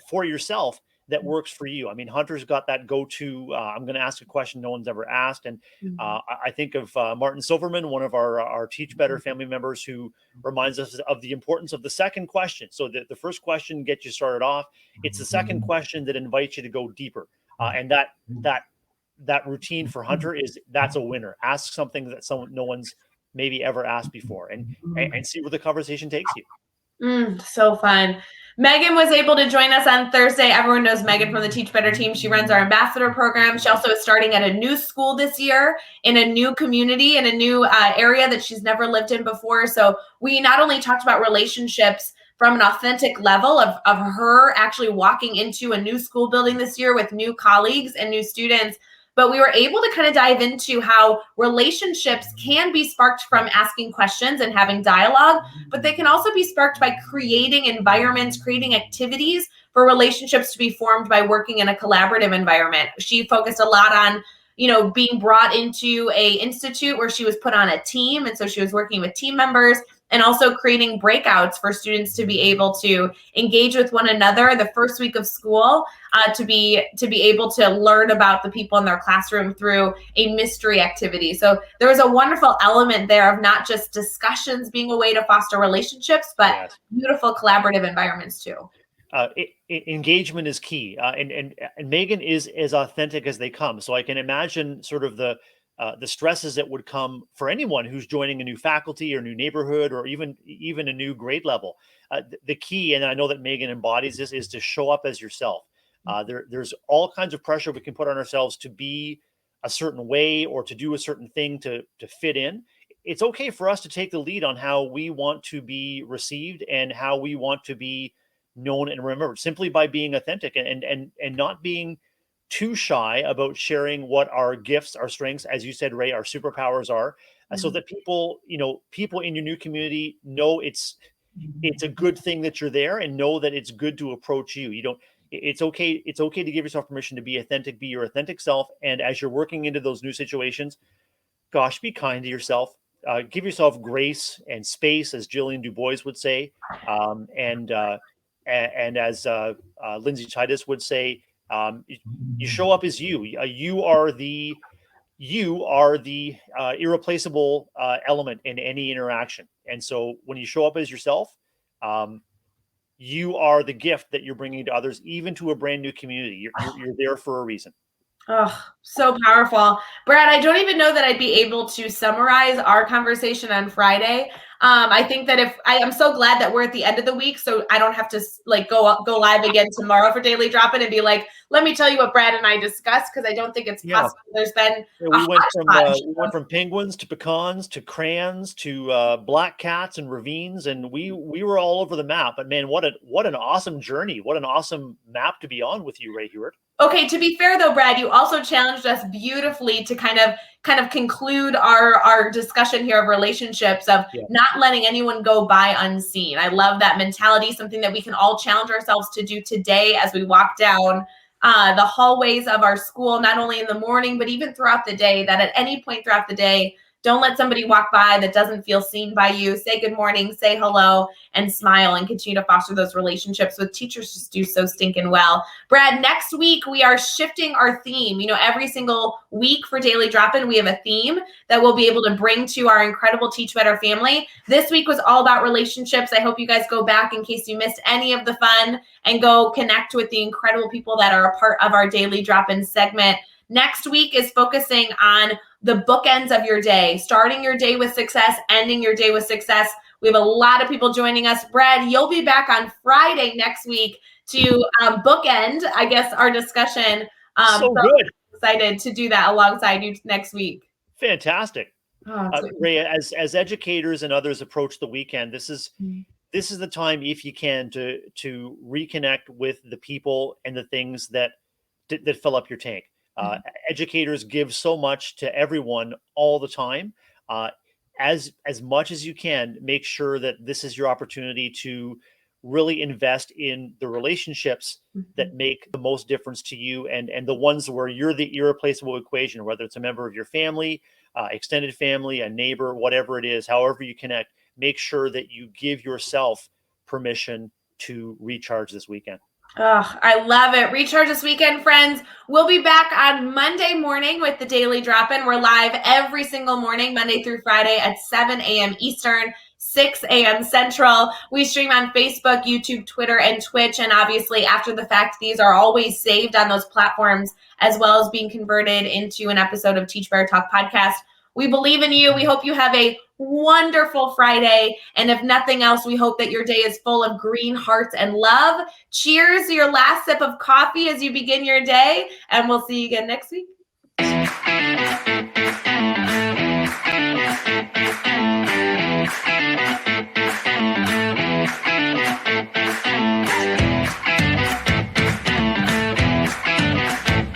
for yourself that works for you. I mean, Hunter's got that go-to. I'm going to ask a question no one's ever asked, and I think of Martin Silverman, one of our Teach Better family members, who reminds us of the importance of the second question. So the first question gets you started off. It's the second question that invites you to go deeper, and that routine for Hunter is that's a winner. Ask something that no one's maybe ever asked before, and see where the conversation takes you. So fun. Megan was able to join us on Thursday. Everyone knows Megan from the Teach Better team. She runs our ambassador program. She also is starting at a new school this year in a new community, in a new area that she's never lived in before. So we not only talked about relationships from an authentic level of her actually walking into a new school building this year with new colleagues and new students, but we were able to kind of dive into how relationships can be sparked from asking questions and having dialogue, but they can also be sparked by creating environments, creating activities for relationships to be formed by working in a collaborative environment. She focused a lot on, being brought into a institute where she was put on a team. And so she was working with team members and also creating breakouts for students to be able to engage with one another the first week of school, to be able to learn about the people in their classroom through a mystery activity. So there was a wonderful element there of not just discussions being a way to foster relationships, but beautiful collaborative environments too. Engagement is key, and Megan is as authentic as they come. So I can imagine sort of the stresses that would come for anyone who's joining a new faculty or new neighborhood or even a new grade level. The key, and I know that Megan embodies this, is to show up as yourself. There's all kinds of pressure we can put on ourselves to be a certain way or to do a certain thing to fit in. It's okay for us to take the lead on how we want to be received and how we want to be known and remembered, simply by being authentic and not being too shy about sharing what our gifts, our strengths, as you said, Ray, our superpowers are, so that people in your new community know it's a good thing that you're there, and know that it's good to approach you. It's okay to give yourself permission to be authentic, be your authentic self. And as you're working into those new situations, gosh, be kind to yourself. Give yourself grace and space, as Jillian Du Bois would say, and as Lindsay Titus would say, you show up as you. You are the irreplaceable element in any interaction. And so when you show up as yourself, you are the gift that you're bringing to others, even to a brand new community. You're there for a reason. Oh, so powerful. Brad, I don't even know that I'd be able to summarize our conversation on Friday. I think that I'm so glad that we're at the end of the week, so I don't have to go live again tomorrow for Daily Drop-In and be like, let me tell you what Brad and I discussed, because I don't think it's possible. There's been we went from penguins to pecans to crayons to black cats and ravines, and we were all over the map. But man, what an awesome journey! What an awesome map to be on with you, Ray Hughart. Okay, to be fair though, Brad, you also challenged us beautifully to kind of conclude our discussion here of relationships, of not letting anyone go by unseen. I love that mentality, something that we can all challenge ourselves to do today as we walk down the hallways of our school, not only in the morning, but even throughout the day, that at any point throughout the day, don't let somebody walk by that doesn't feel seen by you. Say good morning, say hello, and smile, and continue to foster those relationships with teachers. Just do so stinking well. Brad, next week we are shifting our theme. Every single week for Daily Drop-In, we have a theme that we'll be able to bring to our incredible Teach Better family. This week was all about relationships. I hope you guys go back in case you missed any of the fun and go connect with the incredible people that are a part of our Daily Drop-In segment. Next week is focusing on the bookends of your day, starting your day with success, ending your day with success. We have a lot of people joining us. Brad, you'll be back on Friday next week to bookend, I guess, our discussion. So good. Excited to do that alongside you next week. Fantastic. Ray, as educators and others approach the weekend, this is the time, if you can, to reconnect with the people and the things that fill up your tank. Educators give so much to everyone all the time. As much as you can, make sure that this is your opportunity to really invest in the relationships that make the most difference to you, and the ones where you're the irreplaceable equation, whether it's a member of your family, extended family, a neighbor, whatever it is, however you connect. Make sure that you give yourself permission to recharge this weekend. Oh, I love it. Recharge this weekend, friends. We'll be back on Monday morning with the Daily Drop-In. We're live every single morning, Monday through Friday at 7 a.m. Eastern, 6 a.m. Central. We stream on Facebook, YouTube, Twitter, and Twitch. And obviously, after the fact, these are always saved on those platforms, as well as being converted into an episode of Teach Better Talk podcast. We believe in you. We hope you have a wonderful Friday. And if nothing else, we hope that your day is full of green hearts and love. Cheers to your last sip of coffee as you begin your day, and we'll see you again next week.